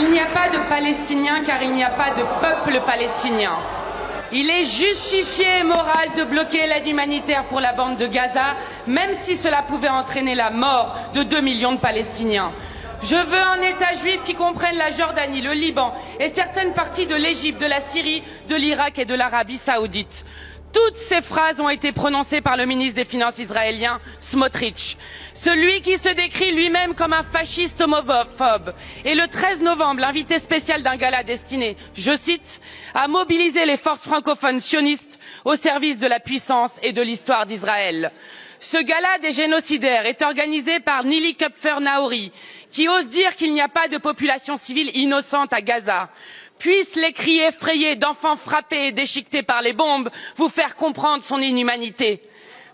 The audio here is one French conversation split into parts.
Il n'y a pas de Palestiniens car il n'y a pas de peuple palestinien. Il est justifié et moral de bloquer l'aide humanitaire pour la bande de Gaza, même si cela pouvait entraîner la mort de 2 millions de Palestiniens. Je veux un État juif qui comprenne la Jordanie, le Liban et certaines parties de l'Égypte, de la Syrie, de l'Irak et de l'Arabie saoudite. Toutes ces phrases ont été prononcées par le ministre des Finances israélien, Smotrich, celui qui se décrit lui-même comme un fasciste homophobe. Et le 13 novembre, l'invité spécial d'un gala destiné, je cite, à mobiliser les forces francophones sionistes au service de la puissance et de l'histoire d'Israël. Ce gala des génocidaires est organisé par Nili Kupfer-Naori, qui ose dire qu'il n'y a pas de population civile innocente à Gaza. Puissent les cris effrayés d'enfants frappés et déchiquetés par les bombes vous faire comprendre son inhumanité.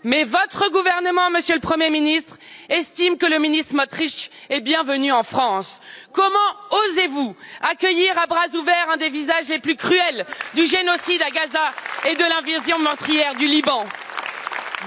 Mais votre gouvernement, Monsieur le Premier ministre, estime que le ministre Smotrich est bienvenu en France. Comment osez-vous accueillir à bras ouverts un des visages les plus cruels du génocide à Gaza et de l'invasion meurtrière du Liban?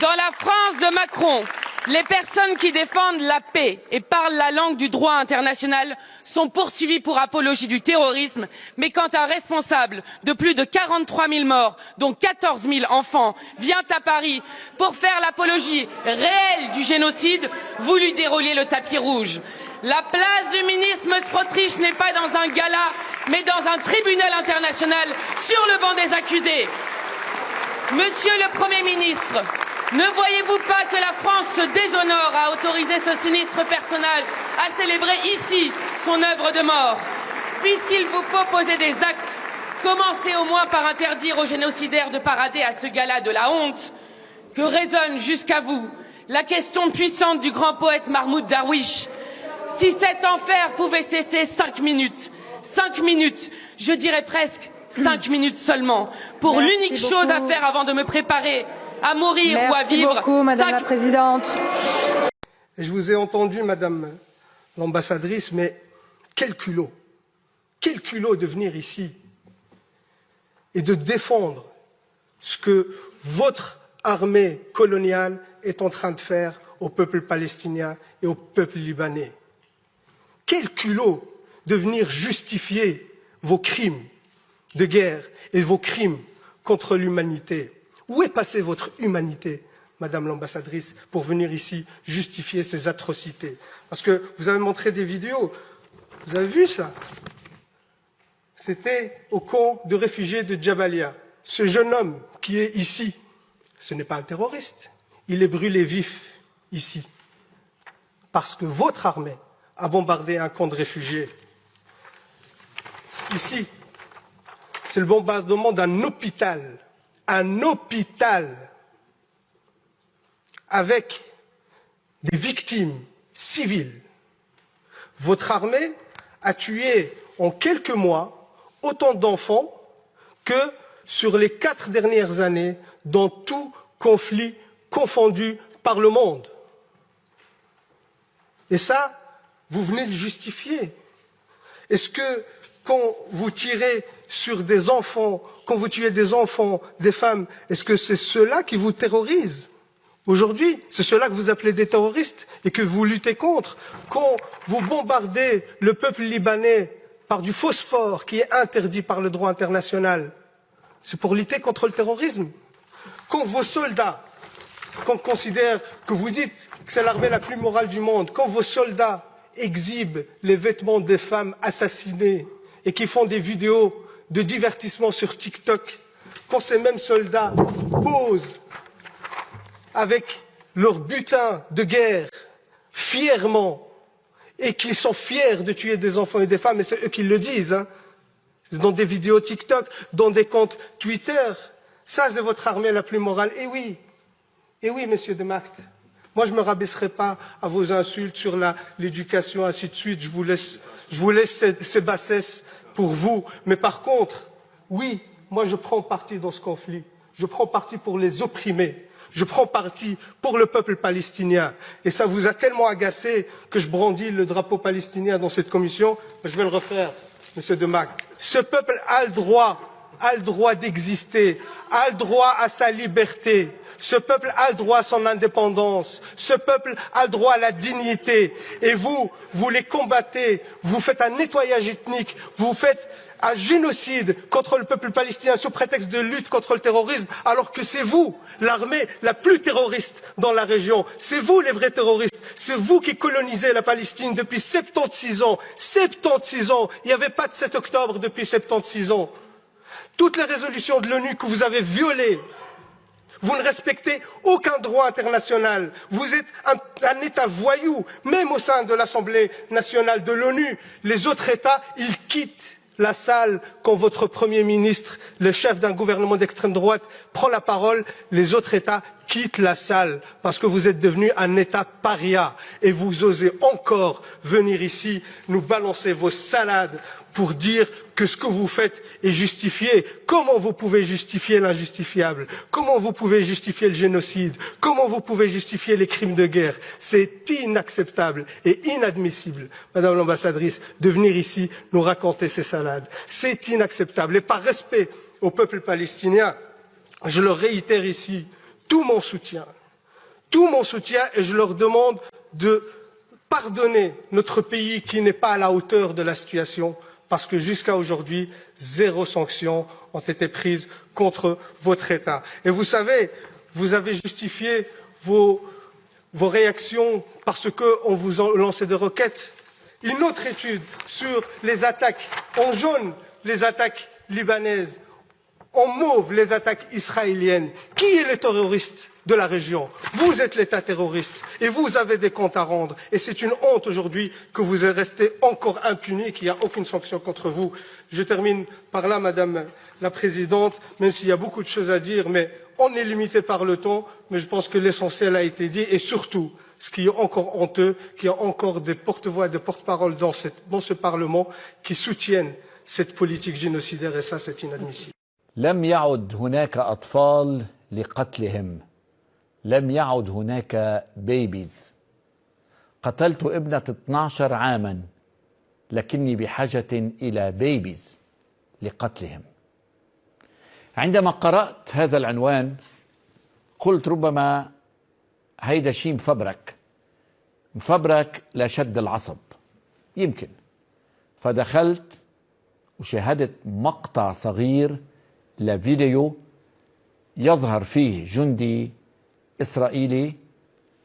Dans la France de Macron, les personnes qui défendent la paix et parlent la langue du droit international sont poursuivies pour apologie du terrorisme, mais quand un responsable de plus de 43 000 morts, dont 14 000 enfants, vient à Paris pour faire l'apologie réelle du génocide, vous lui déroulez le tapis rouge. La place du ministre Smotrich n'est pas dans un gala, mais dans un tribunal international sur le banc des accusés. Monsieur le Premier ministre, ne voyez-vous pas que la France se déshonore à autoriser ce sinistre personnage à célébrer ici son œuvre de mort? Puisqu'il vous faut poser des actes, commencez au moins par interdire aux génocidaires de parader à ce gala de la honte. Que résonne jusqu'à vous la question puissante du grand poète Mahmoud Darwish. Si cet enfer pouvait cesser 5 minutes, je dirais presque 5 minutes seulement, pour l'unique chose à faire avant de me préparer à mourir ou à vivre. Merci beaucoup, Madame la Présidente. Je vous ai entendu, Madame l'ambassadrice, mais quel culot de venir ici et de défendre ce que votre armée coloniale est en train de faire au peuple palestinien et au peuple libanais. Quel culot de venir justifier vos crimes de guerre et vos crimes contre l'humanité. Où est passée votre humanité, Madame l'ambassadrice, pour venir ici justifier ces atrocités? Parce que vous avez montré des vidéos, vous avez vu ça? C'était au camp de réfugiés de Jabalia. Ce jeune homme qui est ici, ce n'est pas un terroriste, il est brûlé vif ici, parce que votre armée a bombardé un camp de réfugiés. Ici, c'est le bombardement d'un hôpital avec des victimes civiles. Votre armée a tué en quelques mois autant d'enfants que sur les 4 dernières années dans tout conflit confondu par le monde. Et ça, vous venez de le justifier. Est-ce que quand vous tirez sur des enfants, quand vous tuez des enfants, des femmes, est-ce que c'est ceux-là qui vous terrorisent aujourd'hui? C'est ceux-là que vous appelez des terroristes et que vous luttez contre? Quand vous bombardez le peuple libanais par du phosphore qui est interdit par le droit international, c'est pour lutter contre le terrorisme. Quand vos soldats, qu'on considère que vous dites que c'est l'armée la plus morale du monde, quand vos soldats exhibent les vêtements des femmes assassinées et qui font des vidéos de divertissement sur TikTok, quand ces mêmes soldats posent avec leur butin de guerre fièrement et qu'ils sont fiers de tuer des enfants et des femmes, et c'est eux qui le disent, hein, dans des vidéos TikTok, dans des comptes Twitter, ça c'est votre armée la plus morale. Et oui, monsieur de Macht, moi je ne me rabaisserai pas à vos insultes sur l'éducation, ainsi de suite, je vous laisse ces bassesses pour vous, mais par contre, oui, moi je prends parti dans ce conflit, je prends parti pour les opprimés, je prends parti pour le peuple palestinien, et ça vous a tellement agacé que je brandis le drapeau palestinien dans cette commission, je vais le refaire, monsieur de Macht. Ce peuple a le droit d'exister, a le droit à sa liberté. Ce peuple a le droit à son indépendance. Ce peuple a le droit à la dignité. Et vous les combattez. Vous faites un nettoyage ethnique. Vous faites un génocide contre le peuple palestinien sous prétexte de lutte contre le terrorisme, alors que c'est vous, l'armée la plus terroriste dans la région. C'est vous les vrais terroristes. C'est vous qui colonisez la Palestine depuis 76 ans. 76 ans. Il n'y avait pas de 7 octobre depuis 76 ans. Toutes les résolutions de l'ONU que vous avez violées, vous ne respectez aucun droit international. Vous êtes un État voyou, même au sein de l'Assemblée nationale de l'ONU. Les autres États, ils quittent la salle quand votre Premier ministre, le chef d'un gouvernement d'extrême droite, prend la parole. Les autres États quittent la salle parce que vous êtes devenu un État paria et vous osez encore venir ici nous balancer vos salades pour dire que ce que vous faites est justifié. Comment vous pouvez justifier l'injustifiable? Comment vous pouvez justifier le génocide? Comment vous pouvez justifier les crimes de guerre? C'est inacceptable et inadmissible, Madame l'ambassadrice, de venir ici nous raconter ces salades. C'est inacceptable. Et par respect au peuple palestinien, je leur réitère ici tout mon soutien et je leur demande de pardonner notre pays qui n'est pas à la hauteur de la situation, parce que jusqu'à aujourd'hui, 0 sanctions ont été prises contre votre État. Et vous savez, vous avez justifié vos réactions parce qu'on vous a lancé des roquettes. Une autre étude sur les attaques en jaune, les attaques libanaises, en mauve, les attaques israéliennes. Qui est le terroriste de la région? Vous êtes l'État terroriste et vous avez des comptes à rendre. Et c'est une honte aujourd'hui que vous êtes resté encore impuni, qu'il n'y a aucune sanction contre vous. Je termine par là, Madame la Présidente, même s'il y a beaucoup de choses à dire, mais on est limité par le temps, mais je pense que l'essentiel a été dit. Et surtout, ce qui est encore honteux, qu'il y a encore des porte-voix et des porte-paroles dans ce Parlement qui soutiennent cette politique génocidaire, et ça, c'est inadmissible. لم يعد هناك أطفال لقتلهم، لم يعد هناك بيبيز. قتلت ابنة 12 عاما لكني بحاجة إلى بيبيز لقتلهم. عندما قرأت هذا العنوان قلت ربما هيدا شيء مفبرك لشد العصب يمكن. فدخلت وشاهدت مقطع صغير لفيديو يظهر فيه جندي إسرائيلي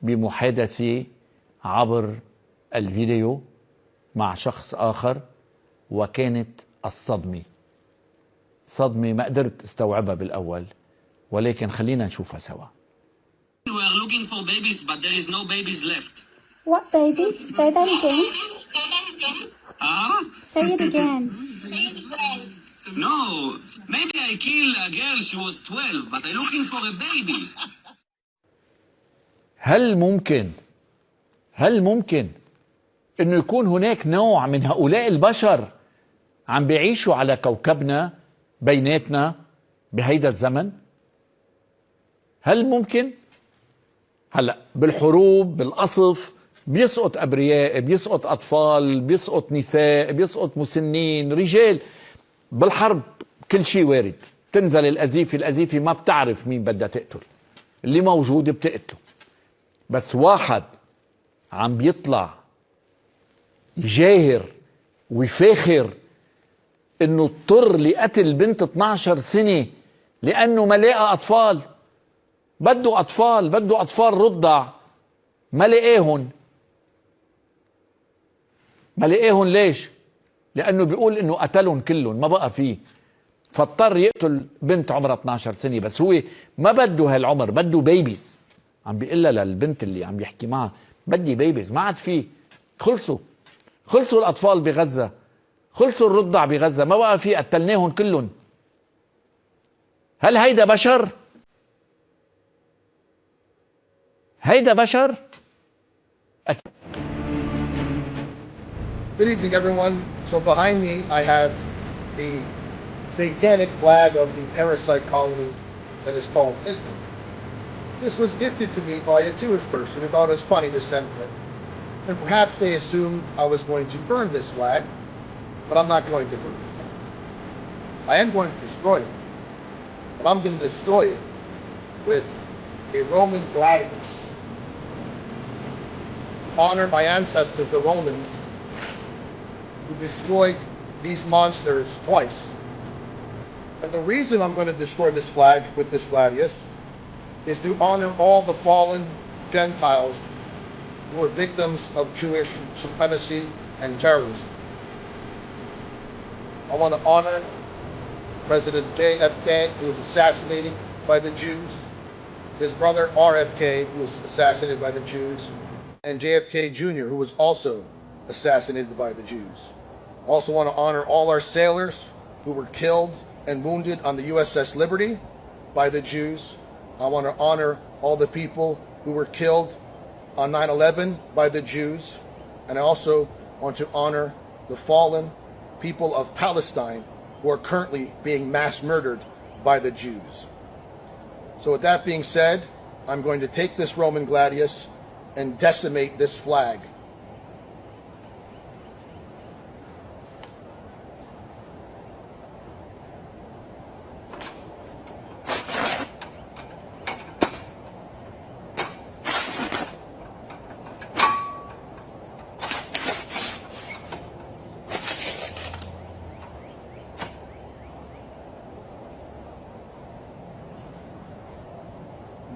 بمحادثة عبر الفيديو مع شخص آخر، وكانت صدمة ما قدرت استوعبها بالأول، ولكن خلينا نشوفها سوا. We are looking for babies, but there is no babies left. What babies? Say that again. Say it again. No, maybe I killed a girl, she was 12, but I'm looking for a baby. هل ممكن انه يكون هناك نوع من هؤلاء البشر عم بيعيشوا على كوكبنا بيناتنا بهيدا الزمن؟ هل ممكن؟ هلا بالحروب بالقصف بيسقط ابرياء، بيسقط اطفال، بيسقط نساء، بيسقط مسنين، رجال. بالحرب كل شيء وارد. تنزل القذيفة ما بتعرف مين بدها تقتل، اللي موجود بتقتله. بس واحد عم بيطلع يجاهر ويفاخر انه اضطر لقتل بنت 12 سنة لانه ما لقى اطفال، بده اطفال رضع، ما لقاهن. ليش؟ لانه بيقول انه قتلهم كلهم، ما بقى فيه، فاضطر يقتل بنت عمرها 12 سنة. بس هو ما بده هالعمر، بده بيبيز. عم بيقلها للبنت اللي عم يحكي معها بدي بيبيز، ما عاد فيه، خلصوا الاطفال بغزة، خلصوا الرضع بغزة، ما بقى فيه، قتلناهم كلهم. هل هيدا بشر؟ Good evening, everyone. So behind me, I have the satanic flag of the parasite colony that is called Israel. This was gifted to me by a Jewish person who thought it was funny to send it. And perhaps they assumed I was going to burn this flag, but I'm not going to burn it. I am going to destroy it, but I'm going to destroy it with a Roman gladius. Honor my ancestors, the Romans, who destroyed these monsters twice. And the reason I'm going to destroy this flag with this gladius is to honor all the fallen Gentiles who were victims of Jewish supremacy and terrorism. I want to honor President JFK, who was assassinated by the Jews, his brother RFK, who was assassinated by the Jews, and JFK Jr., who was also assassinated by the Jews. I also want to honor all our sailors who were killed and wounded on the USS Liberty by the Jews. I want to honor all the people who were killed on 9/11 by the Jews. And I also want to honor the fallen people of Palestine who are currently being mass murdered by the Jews. So with that being said, I'm going to take this Roman gladius and decimate this flag.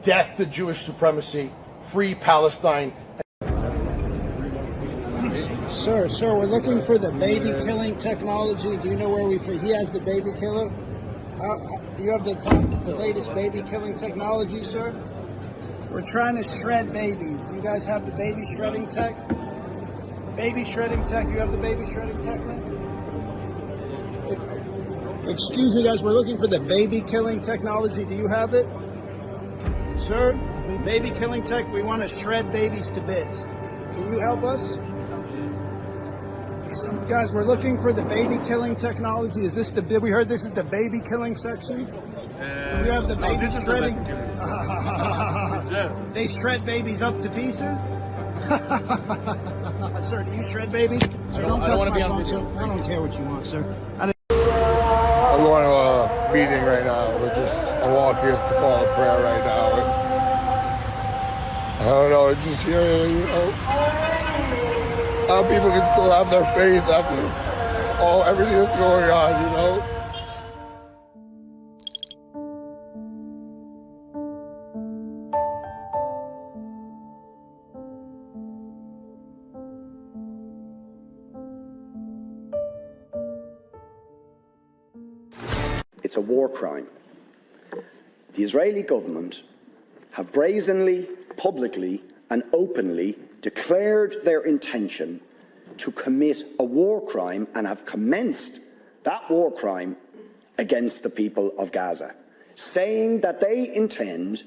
Death to Jewish supremacy, free Palestine. Sir, we're looking for the baby killing technology. Do you know where he has the baby killer? You have the latest baby killing technology, sir? We're trying to shred babies. You guys have the baby shredding tech? Baby shredding tech, you have the baby shredding tech, man? Excuse me, guys, we're looking for the baby killing technology. Do you have it? Sir, baby killing tech, we want to shred babies to bits. Can you help us? Guys, we're looking for the baby killing technology. Is this we heard this is the baby killing section? Do we have the baby shredding? They shred babies up to pieces? Sir, do you shred babies? Sir, don't want to be on video. I don't care what you want, sir. I'm going to a meeting right now, but just I walk here to call a prayer right now. And I don't know, just hearing, how people can still have their faith after everything that's going on, It's a war crime. The Israeli government have brazenly, publicly, and openly declared their intention to commit a war crime and have commenced that war crime against the people of Gaza, saying that they intend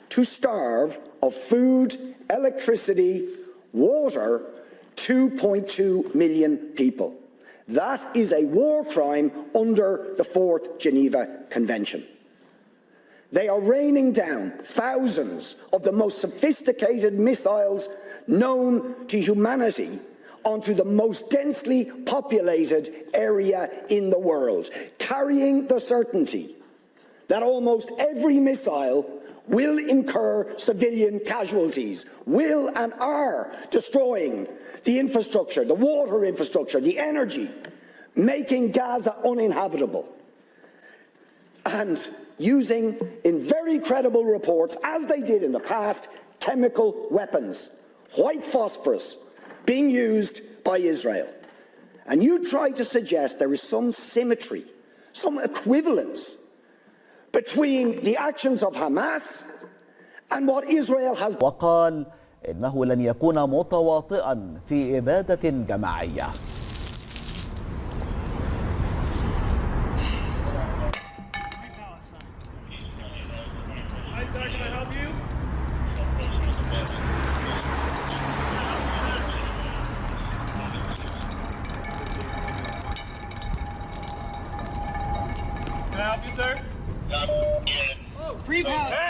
to starve of food, electricity, water 2.2 million people. That is a war crime under the Fourth Geneva Convention. They are raining down thousands of the most sophisticated missiles known to humanity onto the most densely populated area in the world, carrying the certainty that almost every missile will incur civilian casualties, will and are destroying the infrastructure, the water infrastructure, the energy, making Gaza uninhabitable. And using, in very credible reports, as they did in the past, chemical weapons, white phosphorus, being used by Israel. And you try to suggest there is some symmetry, some equivalence between the actions of Hamas and what Israel has. وقال إنه لن يكون متواطئا في إبادة جماعية. Can I help you, sir? Oh, free pass.